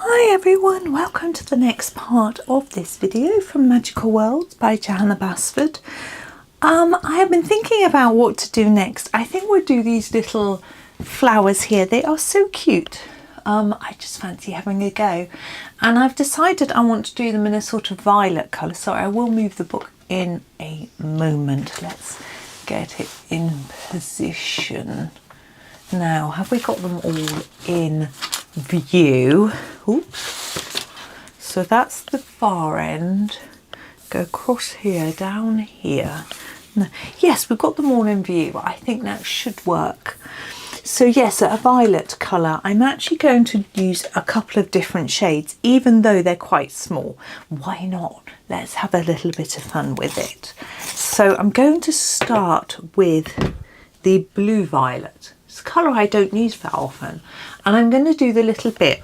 Hi everyone, welcome to the next part of this video from Magical Worlds by Johanna Basford. I have been thinking about what to do next. I think we'll do these little flowers here. They are so cute. I just fancy having a go. And I've decided I want to do them in a sort of violet colour, so I will move the book in a moment. Let's get it in position. Now, have we got them all in view? Oops. So that's the far end. Go across here, down here. No, yes, we've got them all in view. I think that should work. So yes, a violet colour. I'm actually going to use a couple of different shades, even though they're quite small. Why not? Let's have a little bit of fun with it. So I'm going to start with the blue violet. It's a colour I don't use that often. And I'm going to do the little bit.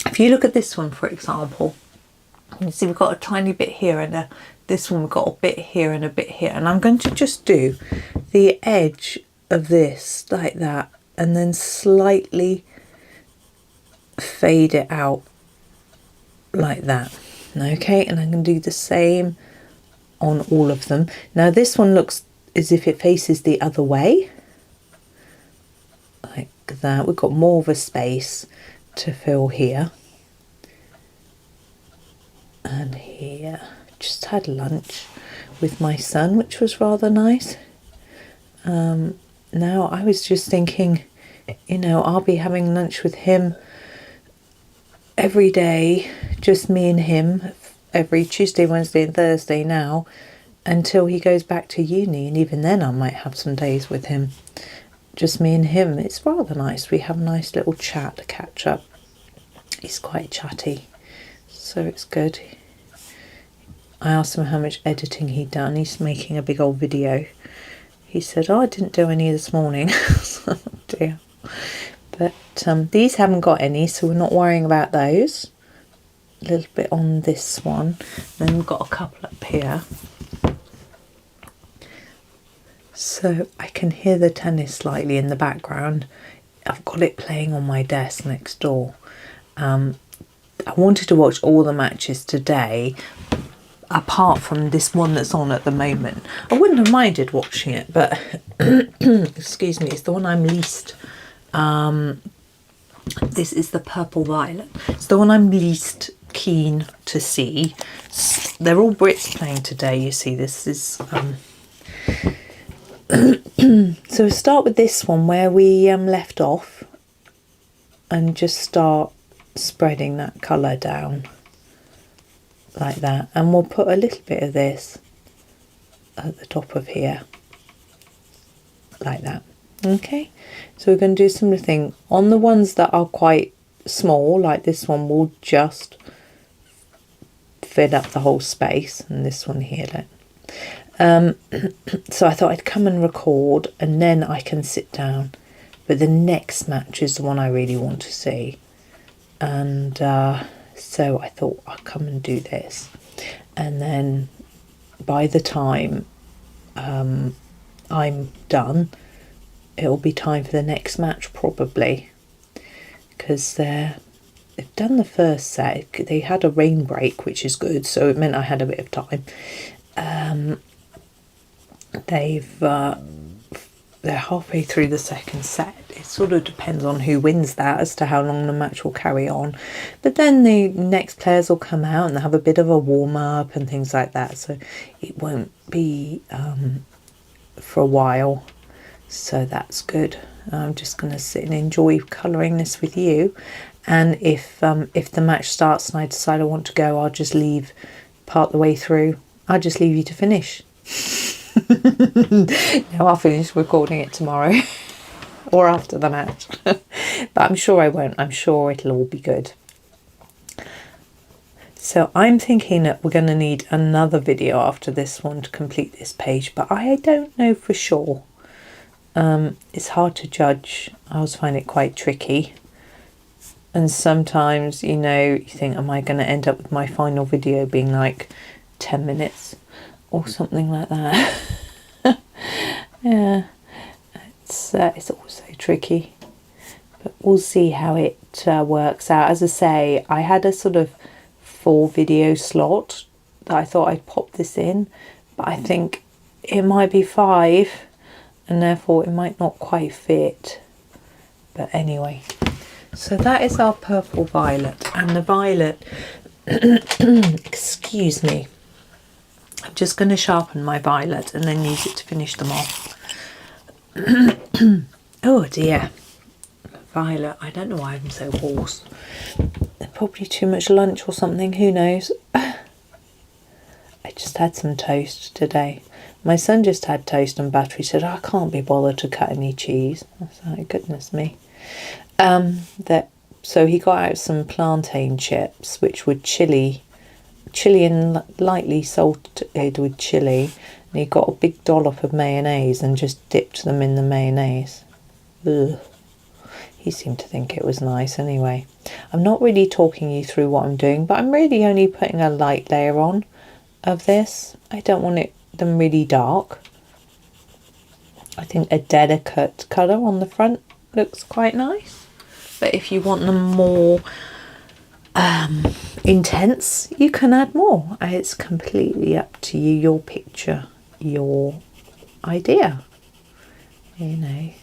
If you look at this one, for example, you can see we've got a tiny bit here and this one we've got a bit here and a bit here. And I'm going to just do the edge of this like that and then slightly fade it out like that. Okay, and I'm going to do the same on all of them. Now this one looks as if it faces the other way. Like that. We've got more of a space to fill here and here. Just had lunch with my son, which was rather nice. Now I was just thinking, you know, I'll be having lunch with him every day, just me and him, every Tuesday, Wednesday and Thursday now, until he goes back to uni, and even then I might have some days with him, just me and him. It's rather nice. We have a nice little chat, a catch up. He's quite chatty, so it's good. I asked him how much editing he'd done. He's making a big old video. He said, oh, I didn't do any this morning. Oh dear. But these haven't got any, so we're not worrying about those. A little bit on this one. Then we've got a couple up here. So I can hear the tennis slightly in the background. I've got it playing on my desk next door. I wanted to watch all the matches today, apart from this one that's on at the moment. I wouldn't have minded watching it, but excuse me, it's the one I'm least this is the purple violet. It's the one I'm least keen to see. They're all Brits playing today, you see. This is so we'll start with this one where we left off and just start spreading that colour down like that, and we'll put a little bit of this at the top of here like that. Okay, so we're going to do a similar thing on the ones that are quite small, like this one. We'll just fill up the whole space, and this one here, look. So I thought I'd come and record and then I can sit down, but the next match is the one I really want to see, and so I thought I'll come and do this, and then by the time I'm done, it'll be time for the next match probably, because they've done the first set. They had a rain break, which is good, so it meant I had a bit of time. They're halfway through the second set. It sort of depends on who wins that as to how long the match will carry on. But then the next players will come out and they'll have a bit of a warm-up and things like that. So it won't be for a while. So that's good. I'm just going to sit and enjoy colouring this with you. And if the match starts and I decide I want to go, I'll just leave part the way through. I'll just leave you to finish. No, I'll finish recording it tomorrow or after the match. But I'm sure I won't. I'm sure it'll all be good. So I'm thinking that we're going to need another video after this one to complete this page, but I don't know for sure. It's hard to judge. I always find it quite tricky. And sometimes, you know, you think, am I going to end up with my final video being like 10 minutes or something like that? Yeah, it's also tricky. But we'll see how it works out. As I say, I had a sort of 4 video slot that I thought I'd pop this in, but I think it might be 5 and therefore it might not quite fit. But anyway, so that is our purple violet, and the violet excuse me, I'm just going to sharpen my violet and then use it to finish them off. Oh dear, violet, I don't know why I'm so hoarse. Probably too much lunch or something, who knows. I just had some toast today. My son just had toast and butter. He said, I can't be bothered to cut any cheese. I was like, goodness me. So he got out some plantain chips, which were chili and lightly salted with chili. And he got a big dollop of mayonnaise and just dipped them in the mayonnaise. Ugh. He seemed to think it was nice anyway. I'm not really talking you through what I'm doing, but I'm really only putting a light layer on of this. I don't want them really dark. I think a delicate colour on the front looks quite nice. But if you want them more intense, you can add more. It's completely up to you, your picture, your idea, you know.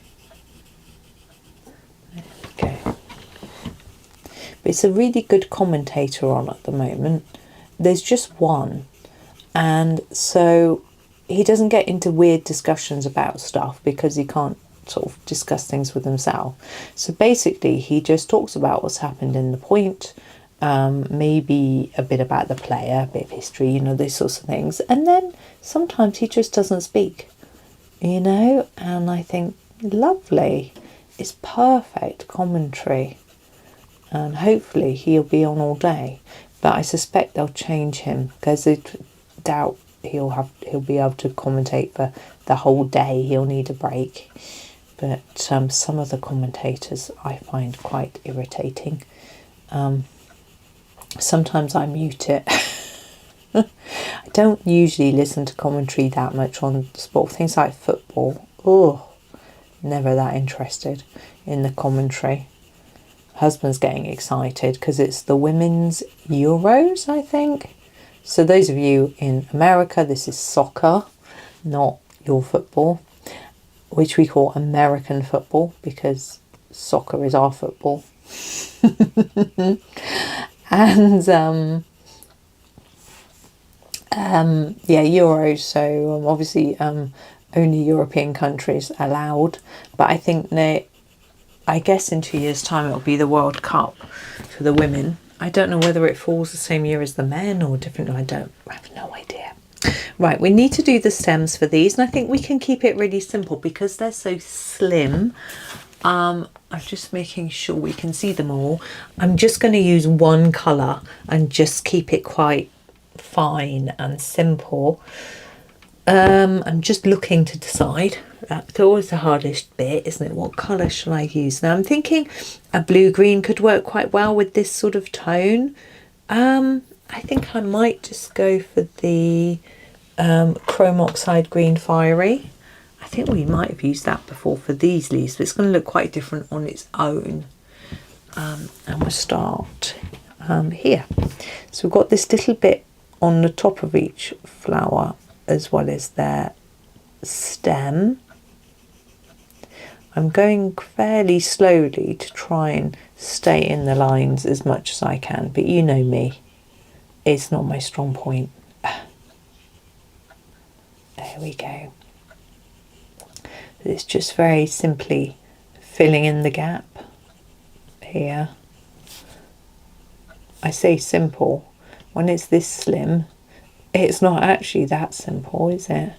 Okay. But it's a really good commentator on at the moment. There's just one, and so he doesn't get into weird discussions about stuff because he can't sort of discuss things with himself. So basically he just talks about what's happened in the point, maybe a bit about the player, a bit of history, you know, those sorts of things, and then sometimes he just doesn't speak, you know, and I think lovely. It's perfect commentary, and hopefully he'll be on all day, but I suspect they'll change him because I doubt he'll be able to commentate for the whole day. He'll need a break. But some of the commentators I find quite irritating. Sometimes I mute it. I don't usually listen to commentary that much on sport. Things like football. Oh, never that interested in the commentary. Husband's getting excited because it's the women's Euros, I think. So those of you in America, this is soccer, not your football, which we call American football because soccer is our football. And yeah, Euros. So obviously only European countries allowed, but I think I guess in 2 years' time it'll be the World Cup for the women. I don't know whether it falls the same year as the men or different. I have no idea. Right, we need to do the stems for these, and I think we can keep it really simple because they're so slim. I'm just making sure we can see them all. I'm just going to use one colour and just keep it quite fine and simple. I'm just looking to decide. That's always the hardest bit, isn't it? What colour shall I use? Now I'm thinking a blue-green could work quite well with this sort of tone. I think I might just go for the chrome oxide green fiery. I think we might have used that before for these leaves, but it's going to look quite different on its own. And we'll start here. So we've got this little bit on the top of each flower as well as their stem. I'm going fairly slowly to try and stay in the lines as much as I can, but you know me, it's not my strong point. There we go. It's just very simply filling in the gap here. I say simple, when it's this slim, it's not actually that simple, is it?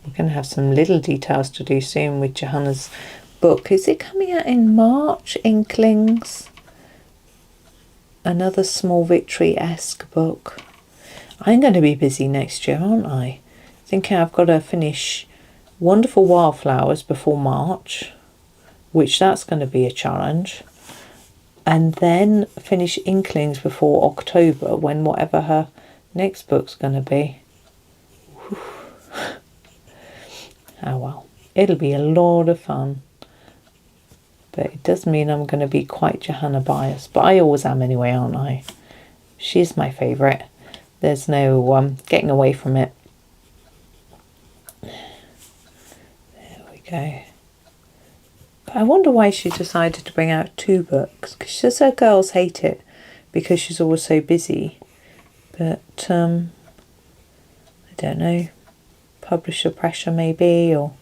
We're going to have some little details to do soon with Johanna's book. Is it coming out in March? Inklings. Another Small Victory-esque book. I'm going to be busy next year, aren't I? Thinking I've got to finish Wonderful Wildflowers before March, which that's going to be a challenge. And then finish Inklings before October, when whatever her next book's going to be. Whew. Oh well, it'll be a lot of fun. But it does mean I'm going to be quite Johanna biased. But I always am anyway, aren't I? She's my favourite. There's no getting away from it. There we go. But I wonder why she decided to bring out 2 books. Because she says her girls hate it because she's always so busy. But I don't know. Publisher pressure maybe, or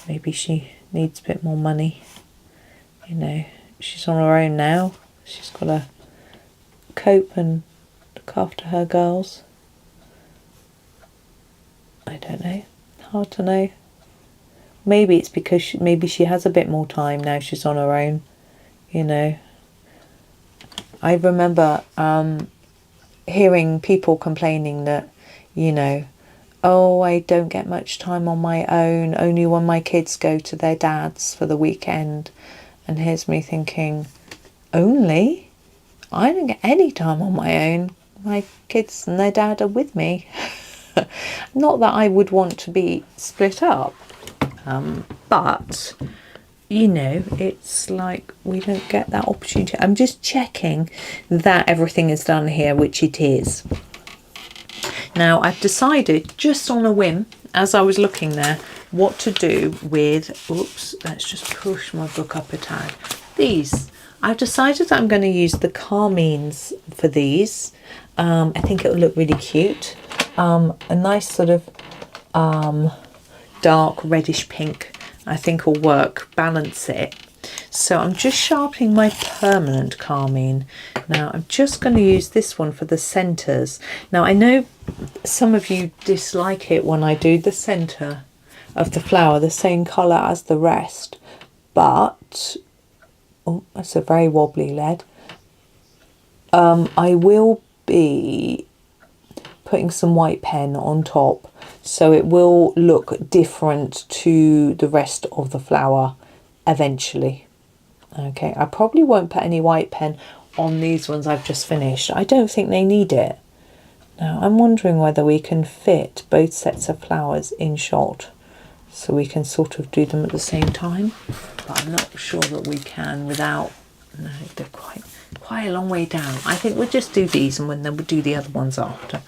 maybe she needs a bit more money. You know, she's on her own now. She's got to cope and look after her girls. I don't know. Hard to know. Maybe it's because she has a bit more time now she's on her own. You know. I remember hearing people complaining that, you know, oh, I don't get much time on my own, only when my kids go to their dad's for the weekend. And here's me thinking, only? I don't get any time on my own. My kids and their dad are with me. Not that I would want to be split up, but, you know, it's like we don't get that opportunity. I'm just checking that everything is done here, which it is. Now, I've decided, just on a whim, as I was looking there, what to do with, oops, let's just push my book up a tad. These. I've decided that I'm going to use the carmines for these. I think it will look really cute. A nice sort of dark reddish pink, I think will work, balance it. So I'm just sharpening my permanent carmine. Now I'm just going to use this one for the centres. Now I know some of you dislike it when I do the centre of the flower the same colour as the rest, but oh, that's a very wobbly lead. I will be putting some white pen on top, so it will look different to the rest of the flower eventually. Okay, I probably won't put any white pen on these ones I've just finished. I don't think they need it. Now I'm wondering whether we can fit both sets of flowers in shot, so we can sort of do them at the same time, but I'm not sure that we can without, no, they're quite a long way down. I think we'll just do these and then we'll do the other ones after.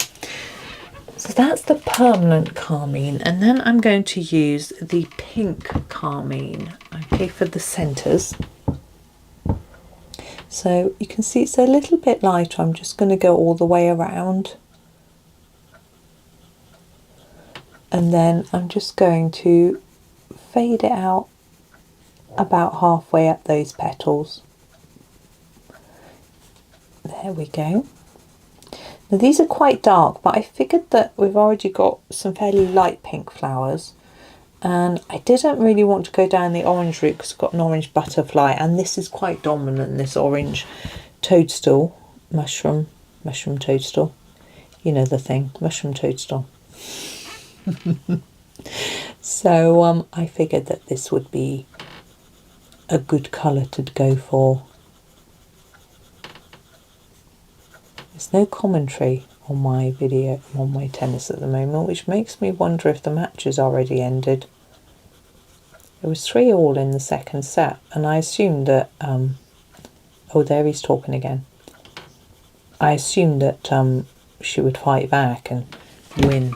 So that's the permanent carmine, and then I'm going to use the pink carmine, okay, for the centres. So you can see it's a little bit lighter. I'm just going to go all the way around. And then I'm just going to fade it out about halfway up those petals. There we go. Now these are quite dark, but I figured that we've already got some fairly light pink flowers, and I didn't really want to go down the orange route because I've got an orange butterfly, and this is quite dominant, this orange toadstool, mushroom toadstool. You know the thing, mushroom toadstool. So I figured that this would be a good colour to go for. There's no commentary on my video, on my tennis at the moment, which makes me wonder if the match has already ended. There was 3-3 in the second set, and I assumed that, oh, there he's talking again. I assumed that she would fight back and win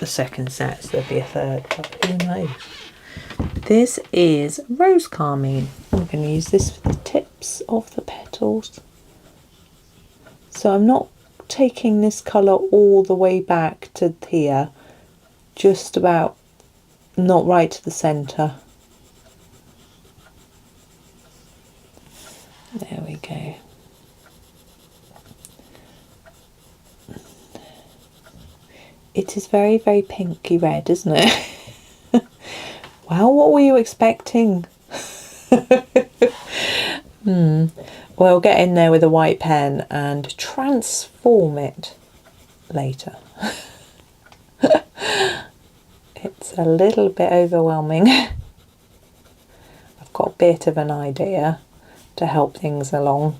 the second set, so there'd be a third, but who knows. This is rose carmine. I'm going to use this for the tips of the petals. So I'm not taking this colour all the way back to here, just about, not right to the centre. There we go. It is very, very pinky red, isn't it? Wow, what were you expecting? Well, get in there with a white pen and transform it later. It's a little bit overwhelming. I've got a bit of an idea to help things along,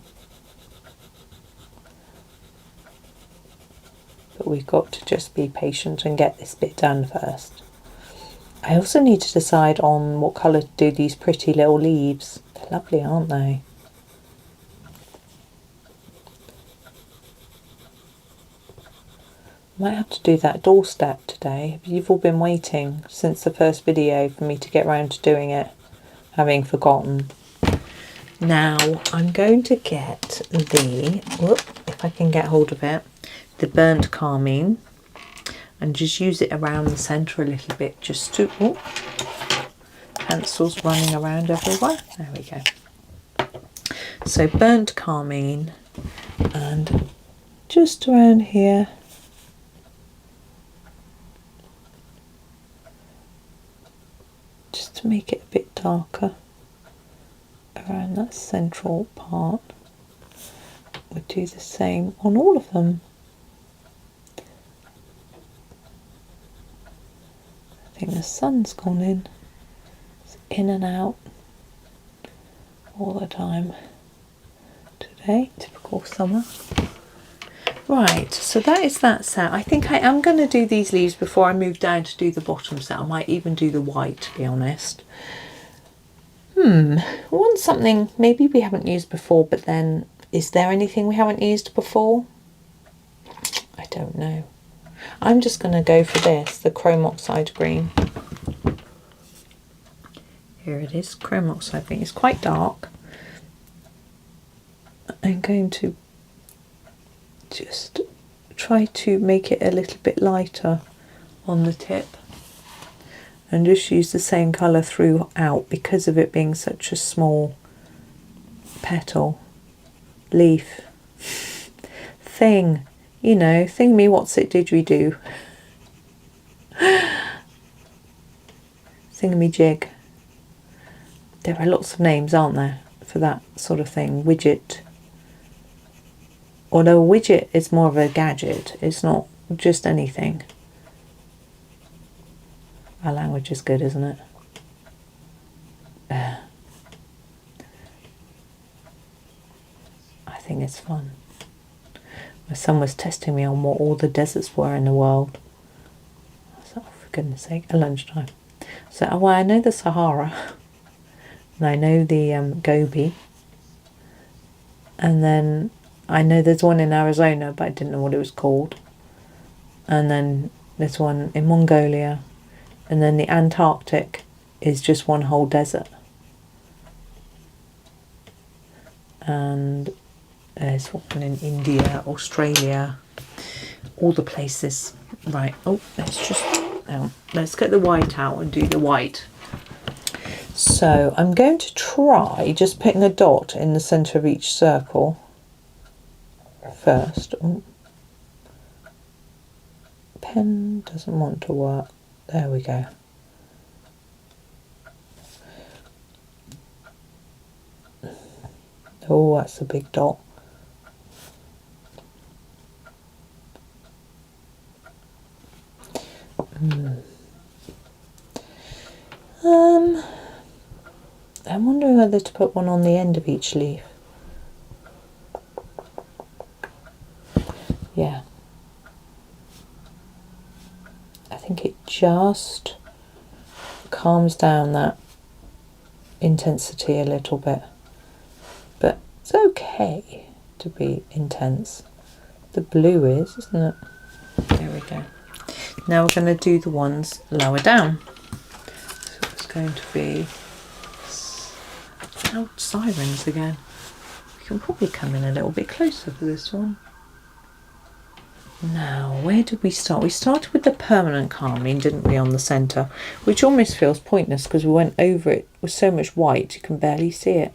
but we've got to just be patient and get this bit done first. I also need to decide on what colour to do these pretty little leaves. They're Lovely, aren't they? Might have to do that doorstep today. You've all been waiting since the first video for me to get round to doing it, having forgotten. Now I'm going to get if I can get hold of it, the burnt carmine, and just use it around the centre a little bit, just to, pencils running around everywhere. There we go. So burnt carmine, and just around here. Just to make it a bit darker around that central part. We'll do the same on all of them. I think the sun's gone in. It's in and out all the time today. Typical summer. Right, so that is that set. I think I am going to do these leaves before I move down to do the bottom set. I might even do the white, to be honest. I want something maybe we haven't used before, but then is there anything we haven't used before? I don't know. I'm just going to go for this, the chrome oxide green. Here it is, chrome oxide green. It's quite dark. I'm going to just try to make it a little bit lighter on the tip, and just use the same colour throughout because of it being such a small petal leaf thing, you know, thing me what's it did we do thingamajig. There are lots of names, aren't there, for that sort of thing. Widget. Although a widget is more of a gadget, it's not just anything. Our language is good, isn't it? I think it's fun. My son was testing me on what all the deserts were in the world. I was like, oh, for goodness sake, at lunchtime. So, well, I know the Sahara, and I know the Gobi, and then I know there's one in Arizona, but I didn't know what it was called. And then there's one in Mongolia. And then the Antarctic is just one whole desert. And there's one in India, Australia, all the places. Right, oh, let's get the white out and do the white. So I'm going to try just putting a dot in the centre of each circle first. Oh. Pen doesn't want to work. There we go. Oh, that's a big dot. I'm wondering whether to put one on the end of each leaf. Yeah. I think it just calms down that intensity a little bit. But it's okay to be intense. The blue is, isn't it? There we go. Now we're going to do the ones lower down. So it's going to be loud sirens again. We can probably come in a little bit closer for this one. Now, where did we start? We started with the permanent carmine, didn't we, on the centre, which almost feels pointless because we went over it with so much white you can barely see it.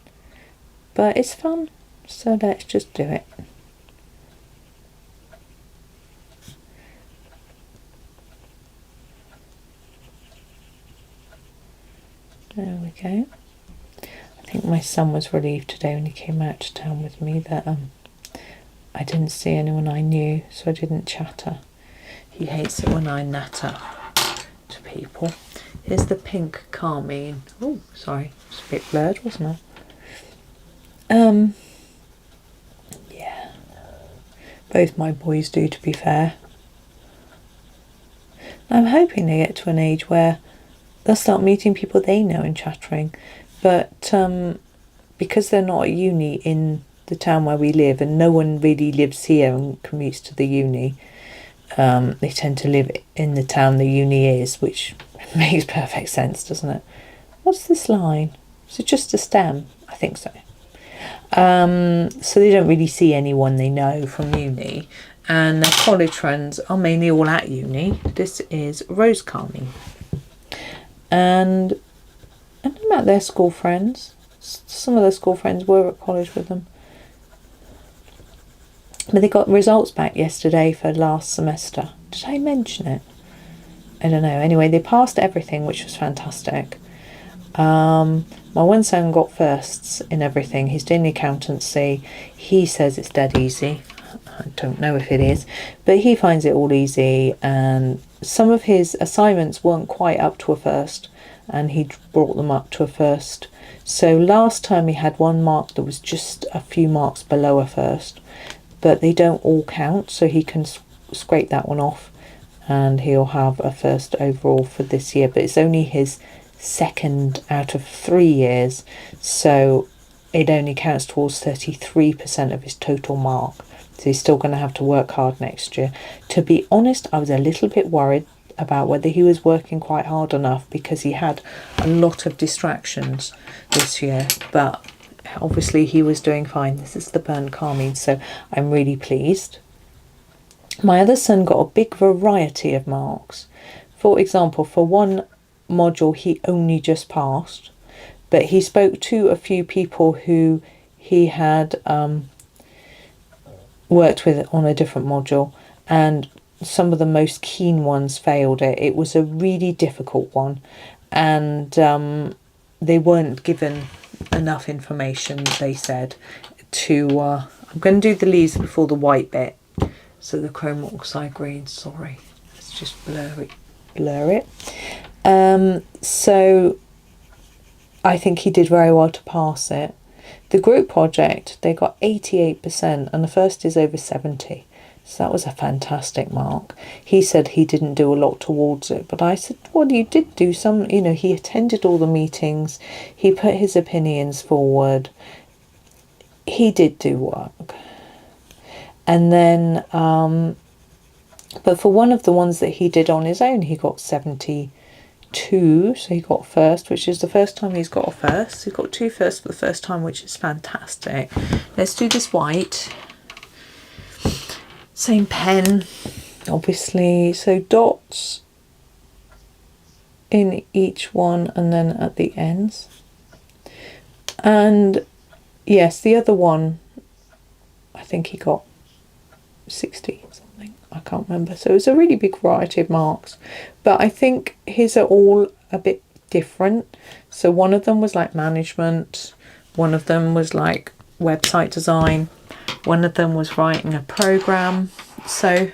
But it's fun, so let's just do it. There we go. I think my son was relieved today when he came out to town with me that I didn't see anyone I knew, so I didn't chatter. He hates it when I natter to people. Here's the pink carmine. Oh, sorry, it's a bit blurred, wasn't it? Yeah. Both my boys do, to be fair. I'm hoping they get to an age where they'll start meeting people they know and chattering. But because they're not at uni in the town where we live, and no one really lives here and commutes to the uni, they tend to live in the town the uni is, which makes perfect sense, doesn't it? What's this line? Is it just a stem? I think so. So they don't really see anyone they know from uni, and their college friends are mainly all at uni. This is rose carmine, and I don't know about their school friends. Some of their school friends were at college with them, but they got results back yesterday for last semester. Did I mention it? I don't know. Anyway, they passed everything, which was fantastic. My one son got firsts in everything. He's doing the accountancy. He says it's dead easy. I don't know if it is, but he finds it all easy, and some of his assignments weren't quite up to a first, and he brought them up to a first. So last time he had one mark that was just a few marks below a first, but they don't all count, so he can scrape that one off and he'll have a first overall for this year. But it's only his second out of 3 years, so it only counts towards 33% of his total mark. So he's still going to have to work hard next year. To be honest, I was a little bit worried about whether he was working quite hard enough, because he had a lot of distractions this year, but obviously he was doing fine. This is the burnt carmine, so I'm really pleased. My other son got a big variety of marks. For example, for one module he only just passed, but he spoke to a few people who he had worked with on a different module, and some of the most keen ones failed it. It was a really difficult one, and they weren't given enough information, they said, to I'm going to do the leaves before the white bit. So the chrome oxide green, sorry, let's just blur it. So I think he did very well to pass it. The group project, they got 88%, and the first is over 70. So that was a fantastic mark. He said he didn't do a lot towards it, but I said, well, you did do some, you know, he attended all the meetings, he put his opinions forward, he did do work. And then, but for one of the ones that he did on his own, he got 72, so he got first, which is the first time he's got a first. He got 2 firsts for the first time, which is fantastic. Let's do this white. Same pen, obviously, so dots in each one and then at the ends. And yes, the other one, I think he got 60 or something, I can't remember. So it was a really big variety of marks, but I think his are all a bit different. So one of them was like management, one of them was like website design, one of them was writing a program. So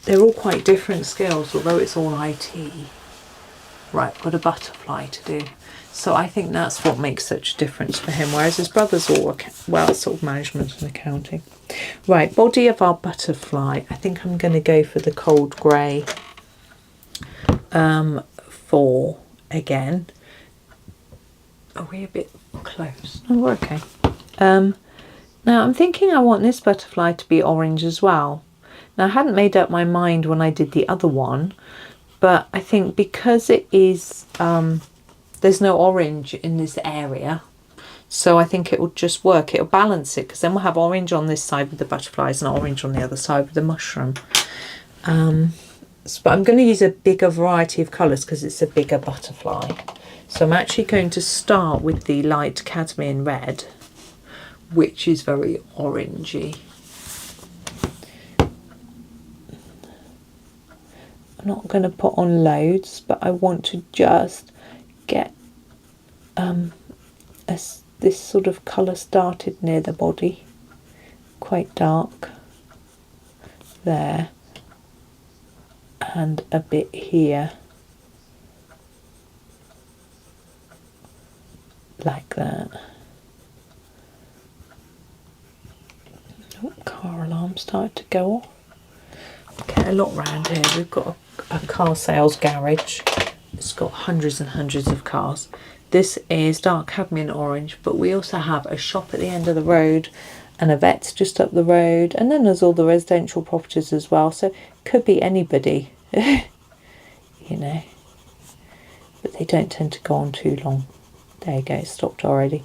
they're all quite different skills, although it's all IT. Right, got a butterfly to do. So I think that's what makes such a difference for him, whereas his brother's all, well, sort of management and accounting. Right, body of our butterfly. I think I'm going to go for the cold grey 4 again. Are we a bit close? Oh, we're okay. Now I'm thinking I want this butterfly to be orange as well. Now I hadn't made up my mind when I did the other one, but I think because it is, there's no orange in this area, so I think it will just work. It'll balance it, because then we'll have orange on this side with the butterflies and orange on the other side with the mushroom. But I'm going to use a bigger variety of colours because it's a bigger butterfly. So I'm actually going to start with the light cadmium red, which is very orangey. I'm not going to put on loads, but I want to just get this sort of colour started near the body, quite dark there, and a bit here, like that. Oh, car alarm started to go off. Get a lot round here. We've got a car sales garage. It's got hundreds and hundreds of cars. This is dark cadmium orange, but we also have a shop at the end of the road and a vet's just up the road, and then there's all the residential properties as well, so it could be anybody. You know, but they don't tend to go on too long. There you go, it stopped already.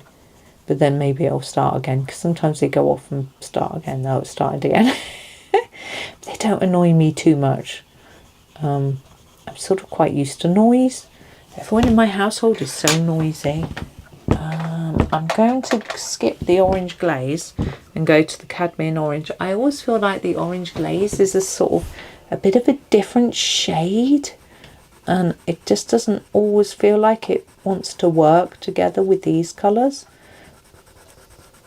But then maybe it'll start again, because sometimes they go off and start again. Now it's started again. They don't annoy me too much. I'm sort of quite used to noise. Everyone in my household is so noisy. I'm going to skip the orange glaze and go to the cadmium orange. I always feel like the orange glaze is a sort of a bit of a different shade, and it just doesn't always feel like it wants to work together with these colours.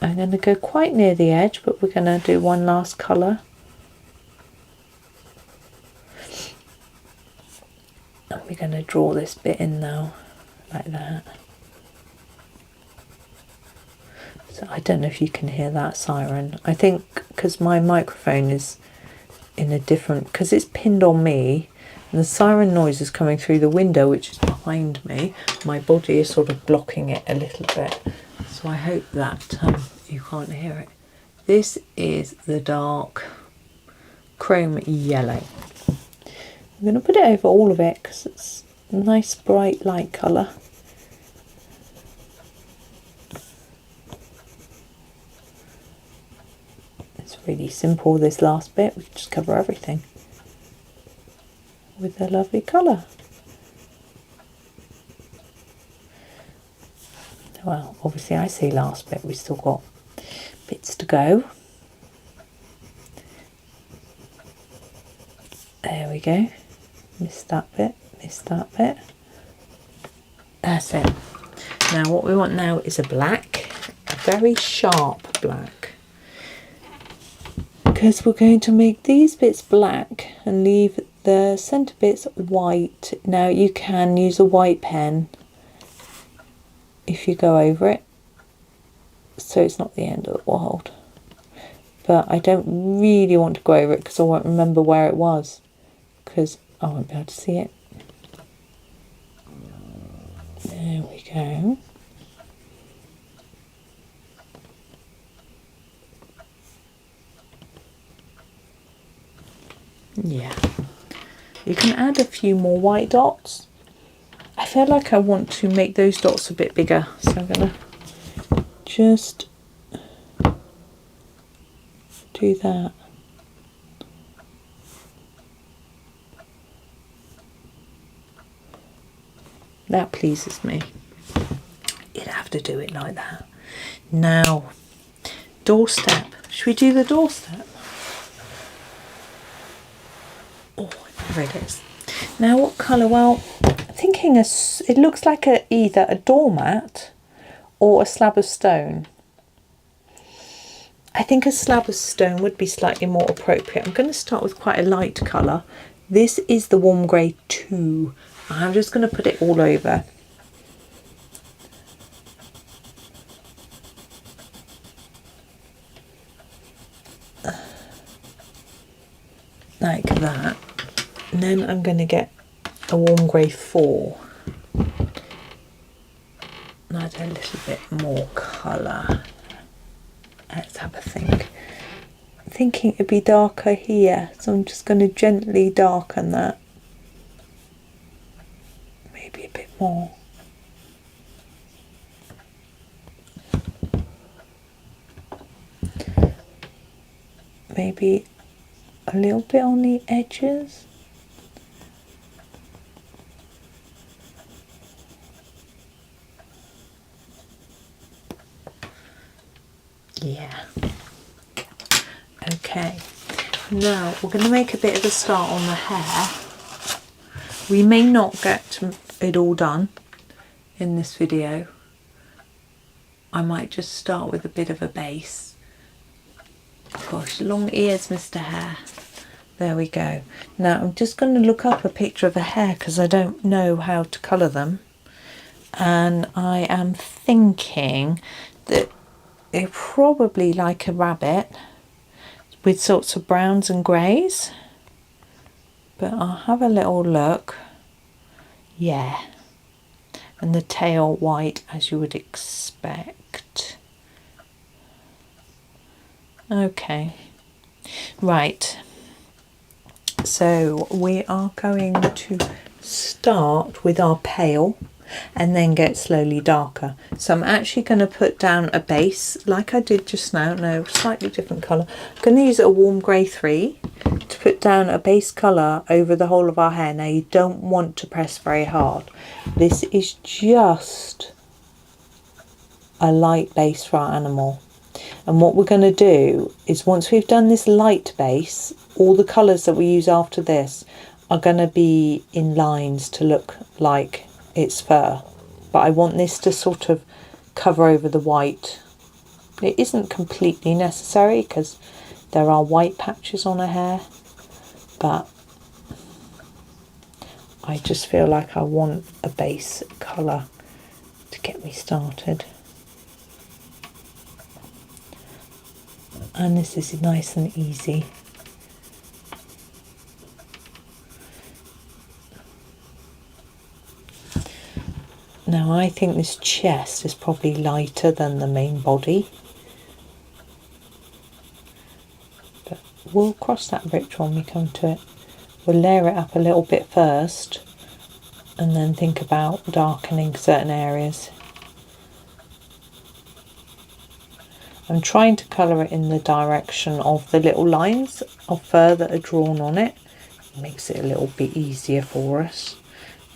I'm going to go quite near the edge, but we're going to do one last colour. And we're going to draw this bit in now, like that. So I don't know if you can hear that siren. I think because my microphone is in a different, because it's pinned on me, and the siren noise is coming through the window, which is behind me. My body is sort of blocking it a little bit. So I hope that you can't hear it. This is the dark chrome yellow. I'm going to put it over all of it because it's a nice bright light colour. It's really simple, this last bit. We just cover everything with a lovely colour. Well, obviously I say last bit, we've still got bits to go. There we go. Missed that bit, missed that bit. That's it. Now what we want now is a black, a very sharp black. Because we're going to make these bits black and leave the centre bits white. Now you can use a white pen if you go over it, so it's not the end of the world. But I don't really want to go over it because I won't remember where it was, because I won't be able to see it. There we go. Yeah, you can add a few more white dots. I feel like I want to make those dots a bit bigger, so I'm going to just do that. That pleases me. You'd have to do it like that. Now, doorstep. Should we do the doorstep? Oh, there it is. Now what colour? Well, I'm thinking it looks like either a doormat or a slab of stone. I think a slab of stone would be slightly more appropriate. I'm going to start with quite a light colour. This is the warm grey 2. I'm just going to put it all over. Like that. And then I'm going to get a warm grey 4. And add a little bit more colour. Let's have a think. I'm thinking it'd be darker here, so I'm just going to gently darken that. Maybe a bit more. Maybe a little bit on the edges. Yeah. Okay. Now we're going to make a bit of a start on the hair. We may not get it all done in this video. I might just start with a bit of a base. Gosh, long ears, Mr. Hare. There we go. Now I'm just going to look up a picture of a hare because I don't know how to colour them. And I am thinking that they're probably like a rabbit with sorts of browns and greys. But I'll have a little look. Yeah. and the tail white as you would expect. Okay, right, so we are going to start with our pale and then get slowly darker. So I'm actually going to put down a base like I did just now, no, slightly different colour. I'm going to use a warm grey 3 to put down a base colour over the whole of our hair. Now you don't want to press very hard. This is just a light base for our animal. And what we're going to do is, once we've done this light base, all the colours that we use after this are going to be in lines to look like it's fur. But I want this to sort of cover over the white. It isn't completely necessary because there are white patches on her hair, but I just feel like I want a base colour to get me started. And this is nice and easy. Now I think this chest is probably lighter than the main body, but we'll cross that bridge when we come to it. We'll layer it up a little bit first and then think about darkening certain areas. I'm trying to colour it in the direction of the little lines of fur that are drawn on it. It makes it a little bit easier for us.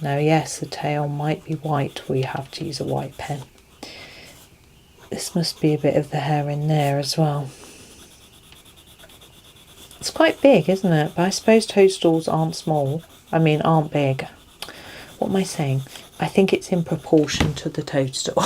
Now yes, the tail might be white, we have to use a white pen. This must be a bit of the hair in there as well. It's quite big, isn't it? But I suppose toadstools aren't small. I mean, aren't big. What am I saying? I think it's in proportion to the toadstool.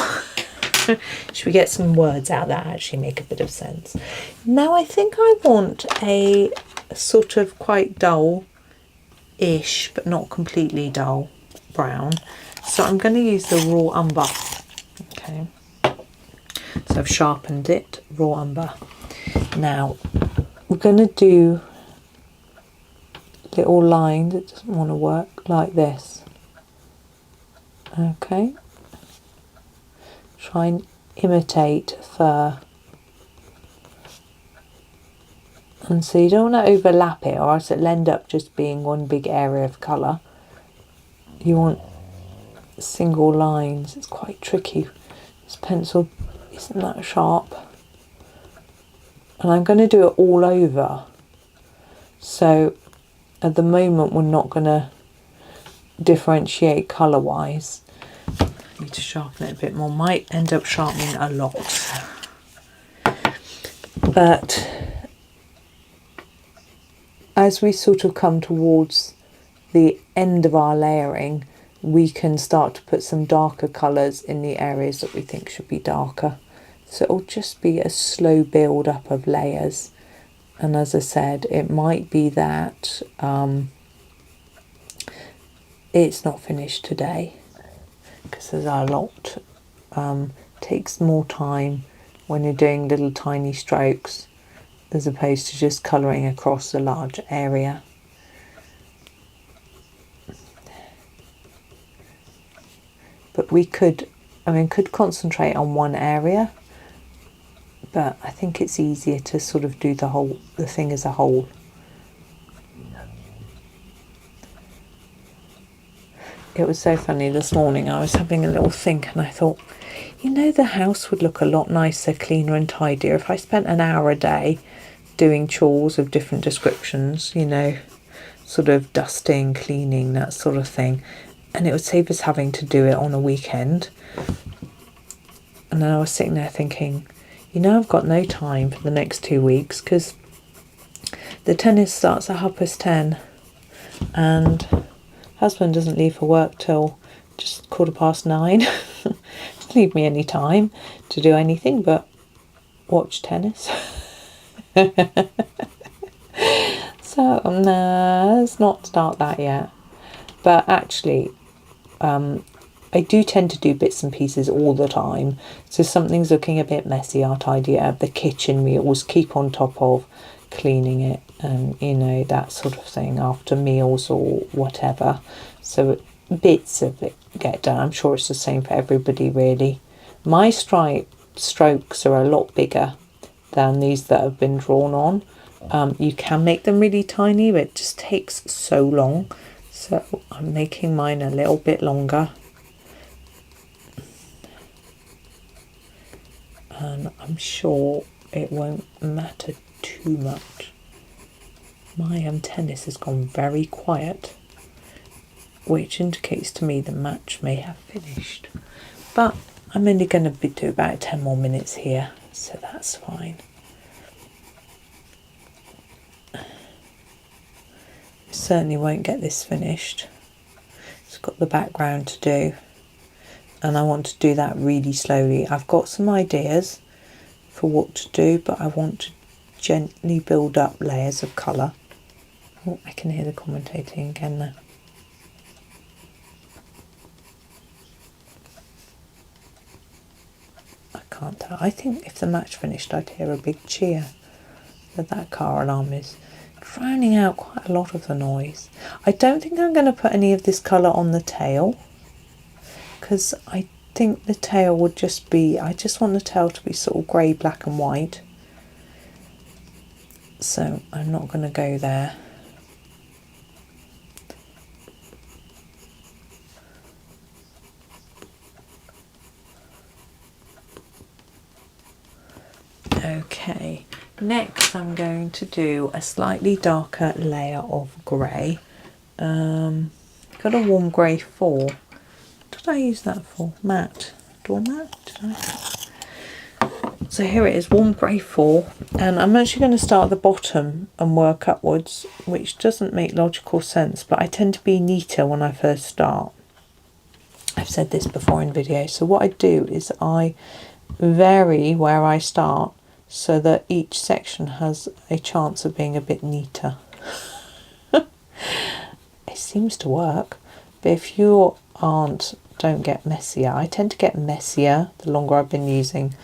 Should we get some words out that actually make a bit of sense? Now I think I want a sort of quite dull-ish, but not completely dull brown. So I'm going to use the raw umber. Okay. So I've sharpened it, raw umber. Now we're going to do little lines. It doesn't want to work like this. Okay. Try and imitate fur. And so you don't want to overlap it, or else it'll end up just being one big area of colour. You want single lines. It's quite tricky. This pencil isn't that sharp. And I'm going to do it all over. So at the moment we're not going to differentiate colour wise. Need to sharpen it a bit more. Might end up sharpening a lot. But as we sort of come towards the end of our layering, we can start to put some darker colours in the areas that we think should be darker. So it'll just be a slow build up of layers. And as I said, it might be that it's not finished today, because there's a lot. Takes more time when you're doing little tiny strokes as opposed to just colouring across a large area. But we could concentrate on one area, but I think it's easier to sort of do the thing as a whole. It was so funny this morning. I was having a little think and I thought, you know, the house would look a lot nicer, cleaner and tidier if I spent an hour a day doing chores of different descriptions, you know, sort of dusting, cleaning, that sort of thing. And it would save us having to do it on a weekend. And then I was sitting there thinking, you know, I've got no time for the next 2 weeks because the tennis starts at 10:30 and husband doesn't leave for work till just 9:15. Doesn't leave me any time to do anything but watch tennis. So let's not start that yet. But actually, I do tend to do bits and pieces all the time. So if something's looking a bit messy, I'll tidy it up. The kitchen, we always keep on top of cleaning it and, you know, that sort of thing after meals or whatever. So bits of it get done. I'm sure it's the same for everybody really. My strokes are a lot bigger than these that have been drawn on. You can make them really tiny, but it just takes so long. So I'm making mine a little bit longer. And I'm sure it won't matter too much. My tennis has gone very quiet, which indicates to me the match may have finished. But I'm only going to do about 10 more minutes here, so that's fine. Certainly won't get this finished. It's got the background to do, and I want to do that really slowly. I've got some ideas for what to do, but I want to gently build up layers of colour. Oh, I can hear the commentating again now. I can't tell. I think if the match finished I'd hear a big cheer, but that car alarm is drowning out quite a lot of the noise. I don't think I'm going to put any of this colour on the tail, because I think the tail would just be, I just want the tail to be sort of grey, black and white. So I'm not going to go there. Okay, next I'm going to do a slightly darker layer of grey. Got a warm grey 4. What did I use that for? Matte. Doormat? Did I? So here it is, warm grey 4, and I'm actually going to start at the bottom and work upwards, which doesn't make logical sense, but I tend to be neater when I first start. I've said this before in videos. So what I do is I vary where I start, so that each section has a chance of being a bit neater. It seems to work, but if you don't get messier. I tend to get messier the longer I've been using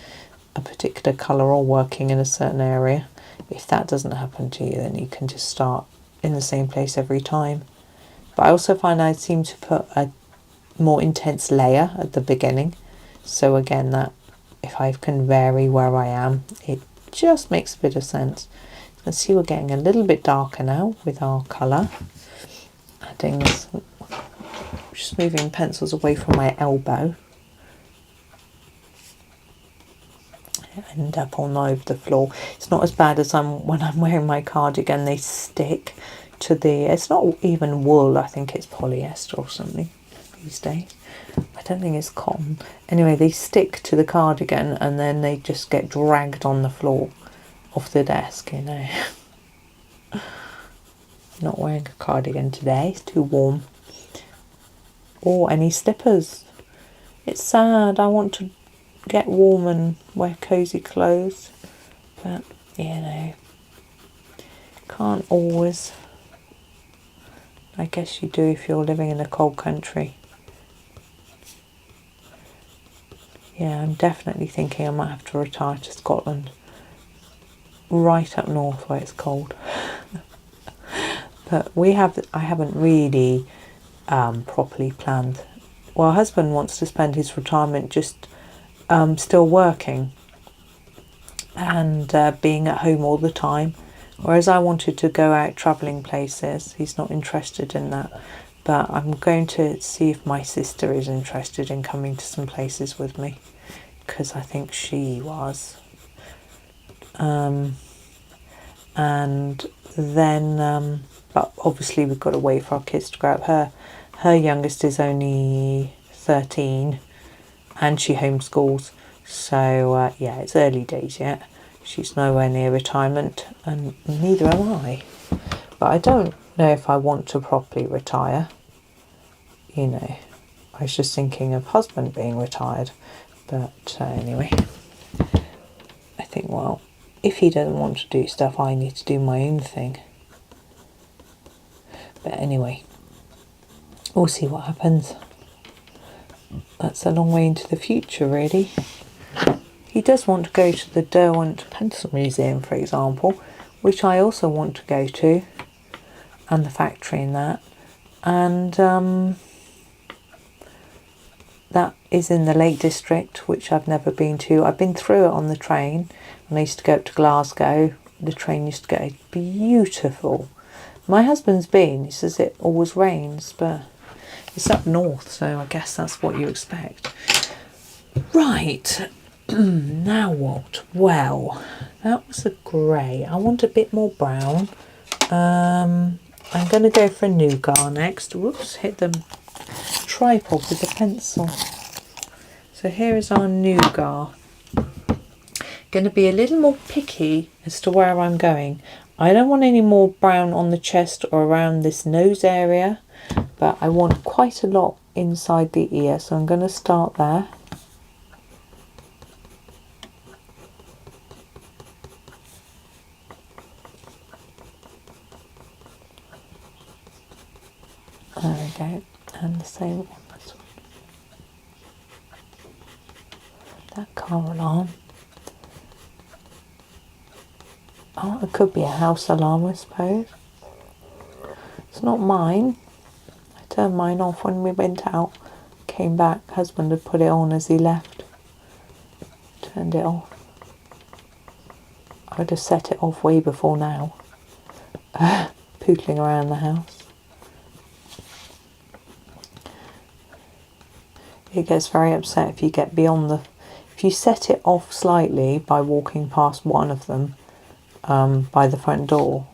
a particular colour or working in a certain area. If that doesn't happen to you, then you can just start in the same place every time. But I also find I seem to put a more intense layer at the beginning, so again, that if I can vary where I am, it just makes a bit of sense. You can see we're getting a little bit darker now with our colour. Adding this, just moving pencils away from my elbow. I end up all over the floor. It's not as bad as when I'm wearing my cardigan. They stick to the, it's not even wool, I think it's polyester or something these days. I don't think it's cotton. Anyway, they stick to the cardigan and then they just get dragged on the floor off the desk, you know. I'm not wearing a cardigan today, it's too warm. Or any slippers. It's sad, I want to get warm and wear cosy clothes, but you know, can't always. I guess you do if you're living in a cold country. Yeah, I'm definitely thinking I might have to retire to Scotland, right up north where it's cold. But I haven't really properly planned. Well, my husband wants to spend his retirement just still working and being at home all the time, whereas I wanted to go out travelling places. He's not interested in that, but I'm going to see if my sister is interested in coming to some places with me, because I think she was. And then but obviously we've got to wait for our kids to grow up. Her youngest is only 13 and she homeschools, so yeah, it's early days yet. She's nowhere near retirement and neither am I, but I don't know if I want to properly retire, you know. I was just thinking of husband being retired, but anyway, I think, well, if he doesn't want to do stuff, I need to do my own thing. But anyway, we'll see what happens. That's a long way into the future, really. He does want to go to the Derwent Pencil Museum, for example, which I also want to go to, and the factory in that. And that is in the Lake District, which I've never been to. I've been through it on the train when I used to go up to Glasgow. The train used to go, it's beautiful. My husband's been, he says it always rains, but it's up north, so I guess that's what you expect. Right, now what? Well, that was a grey. I want a bit more brown. I'm going to go for nougat next. Whoops, hit the tripod with the pencil. So here is our nougat. Going to be a little more picky as to where I'm going. I don't want any more brown on the chest or around this nose area, but I want quite a lot inside the ear, so I'm going to start there. There we go, and the same on this one. That car alarm. Oh, it could be a house alarm, I suppose. It's not mine. I turned mine off when we went out. Came back, husband had put it on as he left. Turned it off. I would have set it off way before now. Pootling around the house. It gets very upset if you get beyond the... If you set it off slightly by walking past one of them, by the front door,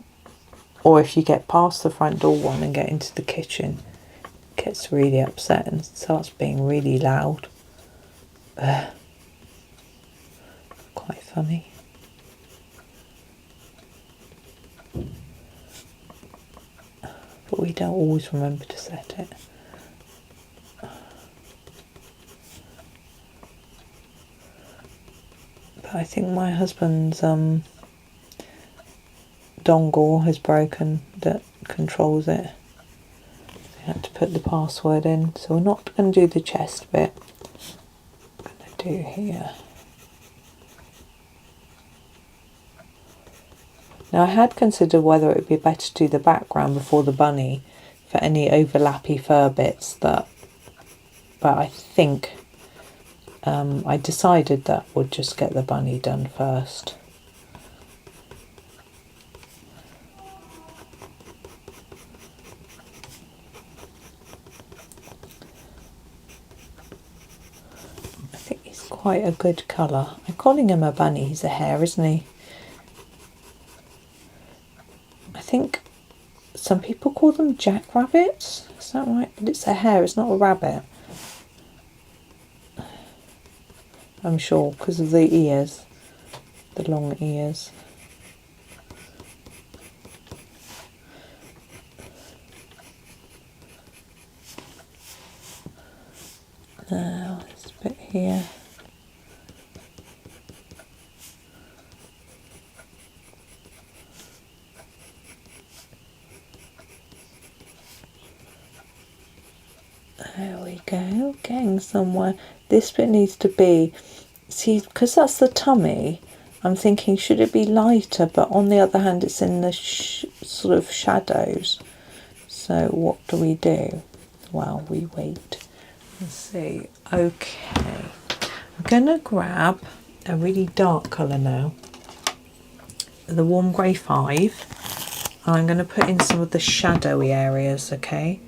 or if you get past the front door one and get into the kitchen, it gets really upset and starts being really loud. Quite funny. But we don't always remember to set it. But I think my husband's dongle has broken that controls it. I had to put the password in, so we're not going to do the chest bit. I'm going to do here. Now I had considered whether it would be better to do the background before the bunny for any overlappy fur bits, but I think I decided that we'll just get the bunny done first. Quite a good colour. I'm calling him a bunny, he's a hare, isn't he? I think some people call them jackrabbits, is that right? But it's a hare, it's not a rabbit. I'm sure, because of the ears, the long ears. Now, this bit here. There we go, getting somewhere. This bit needs to be, see, because that's the tummy, I'm thinking should it be lighter, but on the other hand it's in the sort of shadows. So what do we do? Well, we wait. Let's see. Okay, I'm going to grab a really dark colour now, the warm grey 5, and I'm going to put in some of the shadowy areas, okay?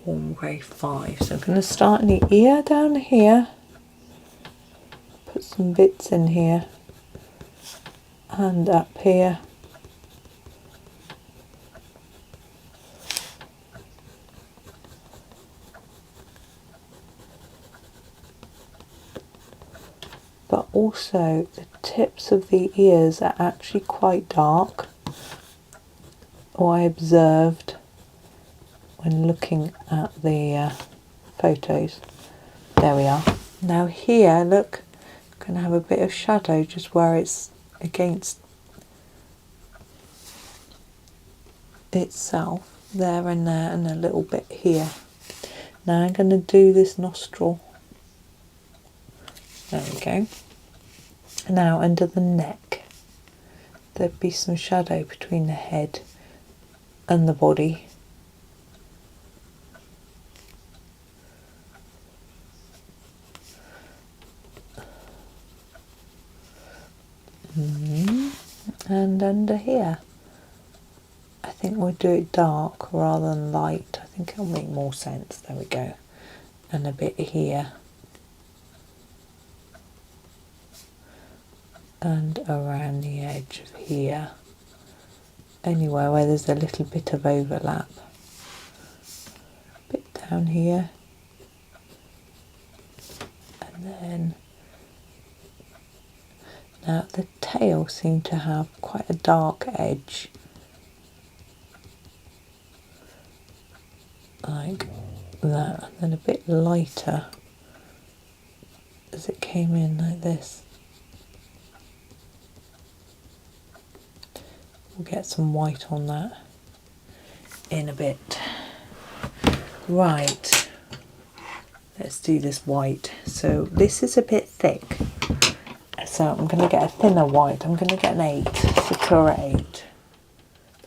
Warm grey 5. So I'm going to start in the ear down here, put some bits in here and up here. But also the tips of the ears are actually quite dark, or I observed when looking at the photos. There we are. Now here, look, I'm going to have a bit of shadow just where it's against itself, there and there, and a little bit here. Now I'm going to do this nostril. There we go. Now under the neck, there'd be some shadow between the head and the body. here. I think we'll do it dark rather than light. I think it'll make more sense. There we go. And a bit here. And around the edge of here. Anywhere where there's a little bit of overlap. A bit down here. And then... Now the tail seemed to have quite a dark edge. Like that, and then a bit lighter as it came in like this. We'll get some white on that in a bit. Right, let's do this white. So this is a bit thick, so I'm going to get a thinner white. I'm going to get an 8, Sakura 8.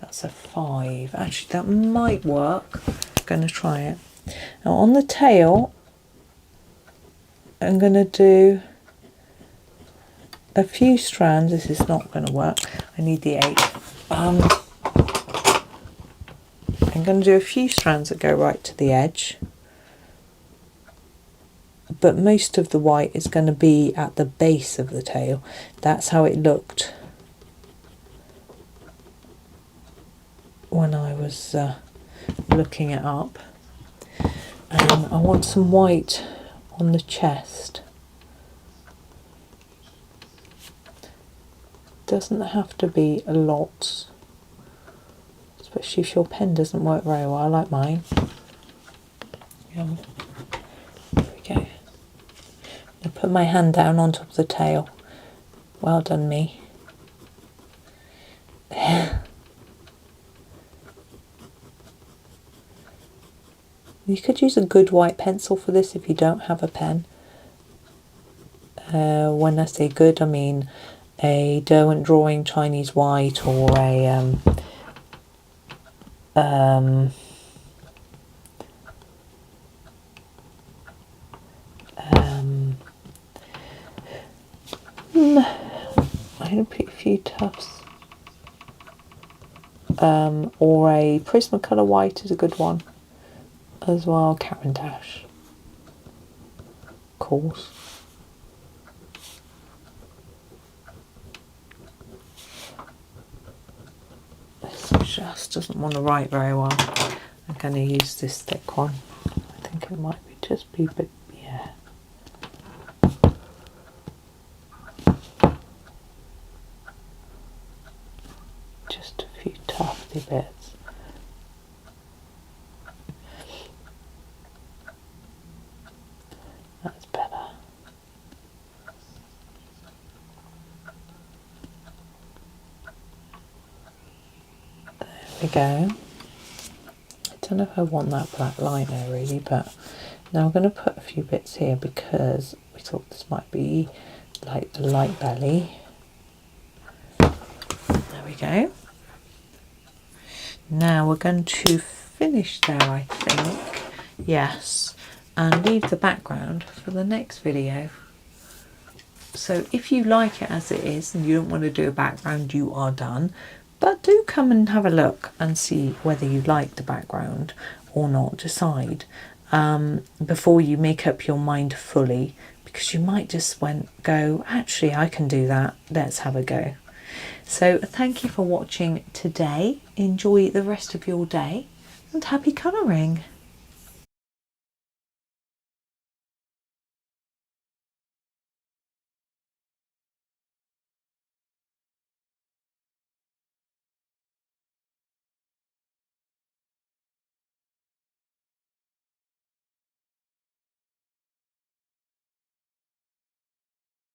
That's a 5. Actually, that might work. Going to try it. Now on the tail I'm going to do a few strands. This is not going to work. I need the 8. I'm going to do a few strands that go right to the edge, but most of the white is going to be at the base of the tail. That's how it looked when I was looking it up. I want some white on the chest. Doesn't have to be a lot, especially if your pen doesn't work very well. I like mine. There we go. I put my hand down on top of the tail. Well done, me. You could use a good white pencil for this if you don't have a pen. When I say good, I mean a Derwent Drawing Chinese white, or a I'm going to pick a few tufts. Or a Prismacolor white is a good one as well. Cavendish, of course. This just doesn't want to write very well. I'm going to use this thick one. I think it might be just be a bit, yeah. Just a few tufty bits. That's better. There we go. I don't know if I want that black line there really, but now I'm going to put a few bits here because we thought this might be like the light belly. There we go. Now we're going to finish there, I think. Yes. And leave the background for the next video. So if you like it as it is and you don't want to do a background, you are done. But do come and have a look and see whether you like the background or not. Decide before you make up your mind fully, because you might just go, actually I can do that, let's have a go. So thank you for watching today. Enjoy the rest of your day and happy colouring.